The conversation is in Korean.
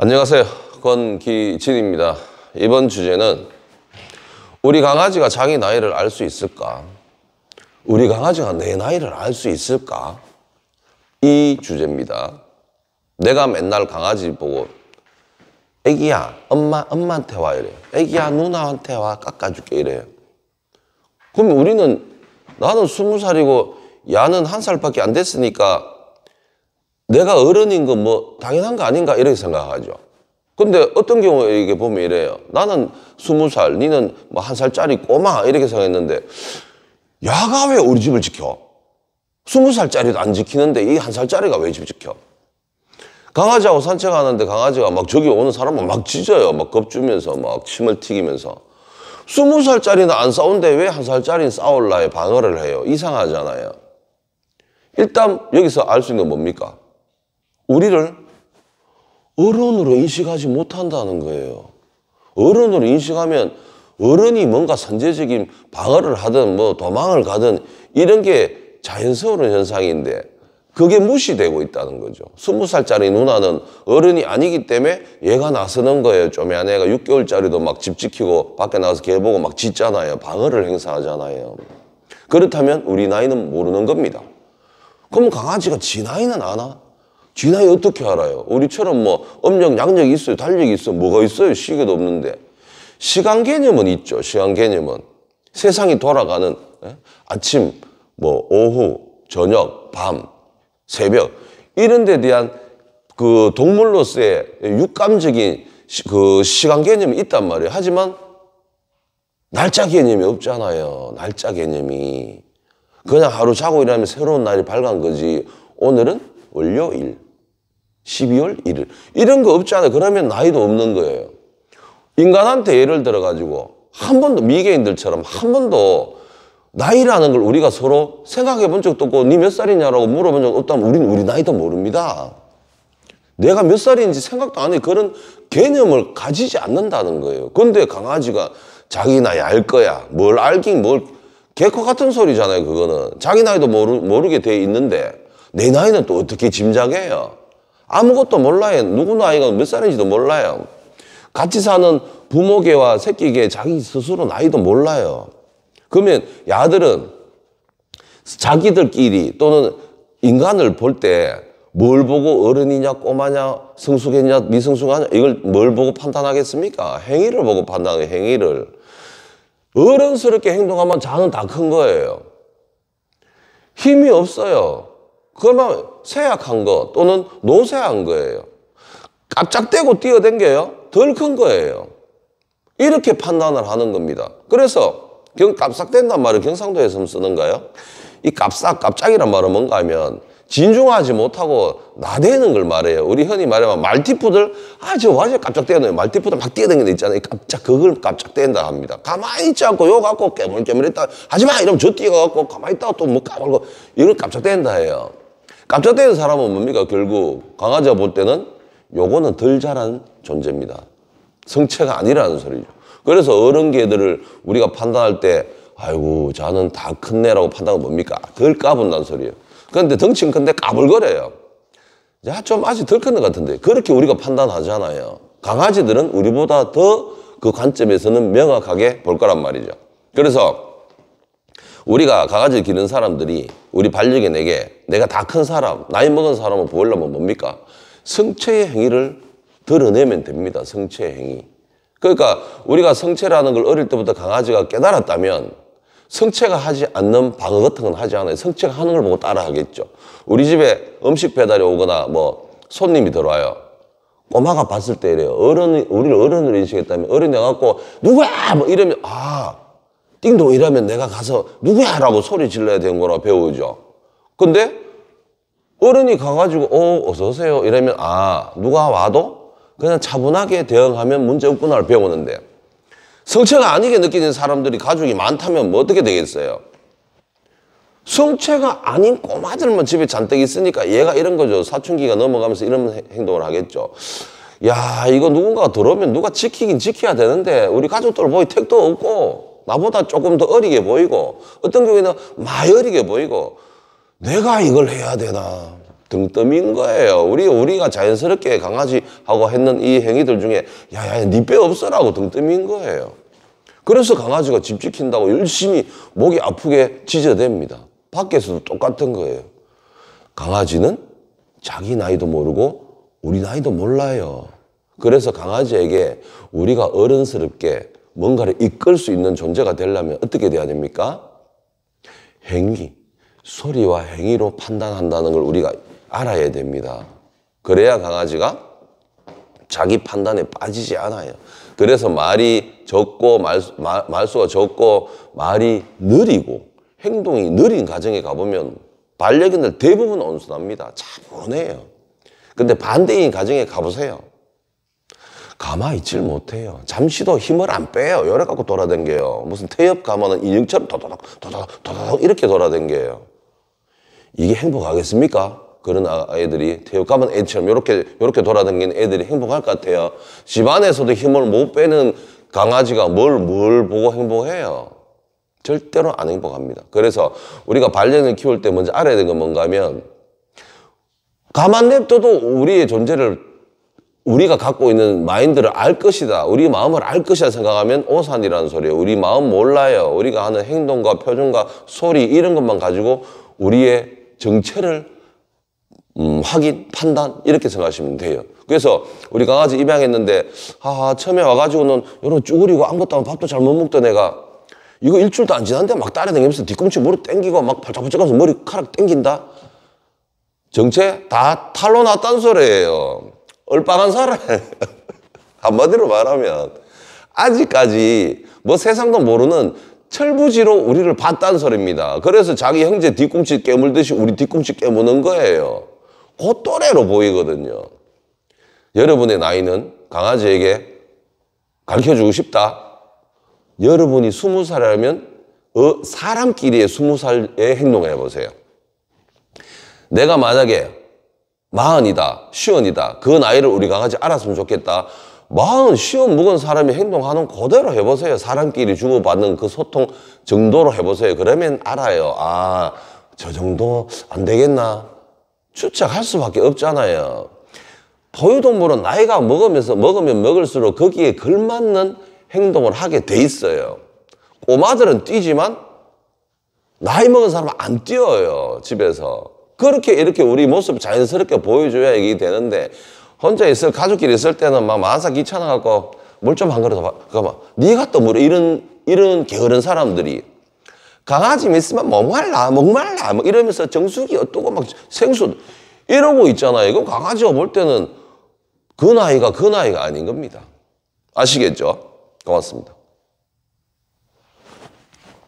안녕하세요. 권기진입니다. 이번 주제는 우리 강아지가 자기 나이를 알 수 있을까? 우리 강아지가 내 나이를 알 수 있을까? 이 주제입니다. 내가 맨날 강아지 보고 애기야 엄마한테 와 이래요. 애기야 누나한테 와 깎아줄게 이래요. 그럼 나는 20살이고 야는 1살밖에 안 됐으니까 내가 어른인 거 뭐 당연한 거 아닌가 이렇게 생각하죠. 근데 어떤 경우에 이게 보면 이래요. 나는 20살, 니는 뭐 1살짜리 꼬마 이렇게 생각했는데 야가 왜 우리 집을 지켜? 20살짜리도 안 지키는데 이 1살짜리가 왜 집 지켜? 강아지하고 산책하는데 강아지가 막 저기 오는 사람은 막 짖어요. 막 겁주면서 막 침을 튀기면서. 20살짜리는 안 싸운데 왜 1살짜리는 싸울라요? 방어를 해요. 이상하잖아요. 일단 여기서 알 수 있는 건 뭡니까? 우리를 어른으로 인식하지 못한다는 거예요. 어른으로 인식하면 어른이 뭔가 선제적인 방어를 하든 뭐 도망을 가든 이런 게 자연스러운 현상인데 그게 무시되고 있다는 거죠. 20살짜리 누나는 어른이 아니기 때문에 얘가 나서는 거예요. 쪼매한 애가 6개월짜리도 막 집 지키고 밖에 나가서 개 보고 막 짖잖아요. 방어를 행사하잖아요. 그렇다면 우리 나이는 모르는 겁니다. 그럼 강아지가 지 나이는 아나? 지 나이 어떻게 알아요? 우리처럼 뭐 음력, 양력이 있어요? 달력이 있어요? 뭐가 있어요? 시계도 없는데. 시간 개념은 있죠. 시간 개념은. 세상이 돌아가는 아침, 뭐 오후, 저녁, 밤, 새벽 이런 데 대한 그 동물로서의 육감적인 그 시간 개념이 있단 말이에요. 하지만 날짜 개념이 없잖아요. 날짜 개념이. 그냥 하루 자고 일하면 새로운 날이 밝은 거지. 오늘은 월요일, 12월 1일 이런 거 없잖아요. 그러면 나이도 없는 거예요. 인간한테 예를 들어가지고 한 번도 미개인들처럼 한 번도 나이라는 걸 우리가 서로 생각해 본 적도 없고 니 몇 살이냐라고 물어본 적 없다면 우리는 우리 나이도 모릅니다. 내가 몇 살인지 생각도 안 해. 그런 개념을 가지지 않는다는 거예요. 근데 강아지가 자기 나이 알 거야. 뭘 알긴 뭘 개코 같은 소리잖아요. 그거는 자기 나이도 모르게 돼 있는데 내 나이는 또 어떻게 짐작해요? 아무것도 몰라요. 누구 나이가 몇 살인지도 몰라요. 같이 사는 부모개와 새끼개 자기 스스로 나이도 몰라요. 그러면 야들은 자기들끼리 또는 인간을 볼 때 뭘 보고 어른이냐 꼬마냐 성숙했냐 미성숙하냐 이걸 뭘 보고 판단하겠습니까? 행위를 보고 판단해요. 행위를. 어른스럽게 행동하면 자는 다 큰 거예요. 힘이 없어요. 그러면 쇠약한 거 또는 노쇠한 거예요. 깜짝대고 뛰어댕겨요. 덜 큰 거예요. 이렇게 판단을 하는 겁니다. 그래서 깜짝댄단 말을 경상도에서 쓰는가요? 이 깜짝이란 말은 뭔가 하면 진중하지 못하고 나대는 걸 말해요. 우리 흔히 말하면 말티푸들 저 완전 깜짝대는 말티푸들 막 뛰어다니는 데 있잖아요. 그걸 깜짝댄다 합니다. 가만히 있지 않고 요 갖고 깨물깨물했다 하지마 이러면 저 뛰어갖고 가만히 있다가 또 뭐 까불고 이걸 깜짝댄다 해요. 깜짝대는 사람은 뭡니까? 결국 강아지가 볼 때는 요거는 덜 자란 존재입니다. 성체가 아니라는 소리죠. 그래서 어른 개들을 우리가 판단할 때 아이고 자는 다 큰네라고 판단은 뭡니까? 덜 까분다는 소리예요. 그런데 덩치는 큰데 까불거려요. 야, 좀 아직 덜 큰 것 같은데 그렇게 우리가 판단하잖아요. 강아지들은 우리보다 더 그 관점에서는 명확하게 볼 거란 말이죠. 그래서 우리가 강아지를 기르는 사람들이 우리 반려견에게 내가 다 큰 사람, 나이 먹은 사람을 보려면 뭡니까? 성체의 행위를 드러내면 됩니다. 성체의 행위. 그러니까 우리가 성체라는 걸 어릴 때부터 강아지가 깨달았다면 성체가 하지 않는 방어 같은 건 하지 않아요. 성체가 하는 걸 보고 따라 하겠죠. 우리 집에 음식 배달이 오거나 뭐 손님이 들어와요. 꼬마가 봤을 때 이래요. 우리를 어른으로 인식했다면 어른이 와갖고 누구야! 뭐 이러면 띵동 이러면 내가 가서 누구야! 라고 소리 질러야 되는 거라고 배우죠. 근데 어른이 가가지고 어서 오세요 이러면 누가 와도 그냥 차분하게 대응하면 문제 없구나를 배우는데 성체가 아니게 느끼는 사람들이 가족이 많다면 뭐 어떻게 되겠어요? 성체가 아닌 꼬마들만 집에 잔뜩 있으니까 얘가 이런 거죠. 사춘기가 넘어가면서 이런 행동을 하겠죠. 야, 이거 누군가가 들어오면 누가 지키긴 지켜야 되는데 우리 가족들 보이 택도 없고 나보다 조금 더 어리게 보이고 어떤 경우에는 많이 어리게 보이고 내가 이걸 해야 되나? 등떠민 거예요. 우리가 자연스럽게 강아지하고 했는 이 행위들 중에 야야 니 뼈 없어라고 등떠민 거예요. 그래서 강아지가 집 지킨다고 열심히 목이 아프게 짖어댑니다. 밖에서도 똑같은 거예요. 강아지는 자기 나이도 모르고 우리 나이도 몰라요. 그래서 강아지에게 우리가 어른스럽게 뭔가를 이끌 수 있는 존재가 되려면 어떻게 돼야 됩니까? 행위, 소리와 행위로 판단한다는 걸 우리가 알아야 됩니다. 그래야 강아지가 자기 판단에 빠지지 않아요. 그래서 말이 적고 말수가 적고 말이 느리고 행동이 느린 가정에 가보면 반려견들 대부분 온순합니다. 차분해요. 근데 반대인 가정에 가보세요. 가만히 있질 못해요. 잠시도 힘을 안 빼요. 요래 갖고 돌아다녀요. 무슨 태엽 가면은 인형처럼 도도독 이렇게 돌아다녀요. 이게 행복하겠습니까? 그런 아이들이 태엽 가면 애처럼 요렇게 돌아다니는 애들이 행복할 것 같아요. 집안에서도 힘을 못 빼는 강아지가 뭘 보고 행복해요? 절대로 안 행복합니다. 그래서 우리가 반려견을 키울 때 먼저 알아야 되는 건 뭔가 하면 가만 냅둬도 우리의 존재를 우리가 갖고 있는 마인드를 알 것이다. 우리 마음을 알 것이다 생각하면 오산이라는 소리예요. 우리 마음 몰라요. 우리가 하는 행동과 표정과 소리 이런 것만 가지고 우리의 정체를 확인, 판단 이렇게 생각하시면 돼요. 그래서 우리 강아지 입양했는데 처음에 와가지고는 이런 쭈그리고 아무것도 안 밥도 잘 못 먹던 애가 이거 일주일도 안 지났는데 막 따라다니면서 뒤꿈치 무릎 당기고 막 팔짝팔짝 하면서 머리카락 당긴다. 정체 다 탈로 났다는 소리예요. 얼빵한 사람. 한마디로 말하면 아직까지 뭐 세상도 모르는 철부지로 우리를 봤다는 소리입니다. 그래서 자기 형제 뒤꿈치 깨물듯이 우리 뒤꿈치 깨무는 거예요. 그 또래로 보이거든요. 여러분의 나이는 강아지에게 가르쳐주고 싶다. 여러분이 20살이라면 사람끼리의 20살의 행동을 해보세요. 내가 만약에 40이다, 50이다. 그 나이를 우리 강아지 알았으면 좋겠다. 40, 50 먹은 사람이 행동하는 그대로 해보세요. 사람끼리 주고받는 그 소통 정도로 해보세요. 그러면 알아요. 저 정도 안 되겠나? 추측할 수밖에 없잖아요. 포유동물은 나이가 먹으면 먹을수록 거기에 걸맞는 행동을 하게 돼 있어요. 꼬마들은 뛰지만 나이 먹은 사람은 안 뛰어요. 집에서. 그렇게 이렇게 우리 모습 자연스럽게 보여줘야 이게 되는데 혼자 가족끼리 있을 때는 막 만사 귀찮아갖고 물 좀 한 그릇 더 잠깐만 네가 또 뭐 이런 게으른 사람들이 강아지 있으면 목말라 뭐 이러면서 정수기 어떠고 막 생수 이러고 있잖아요. 그럼 강아지가 볼 때는 그 나이가 아닌 겁니다. 아시겠죠? 고맙습니다.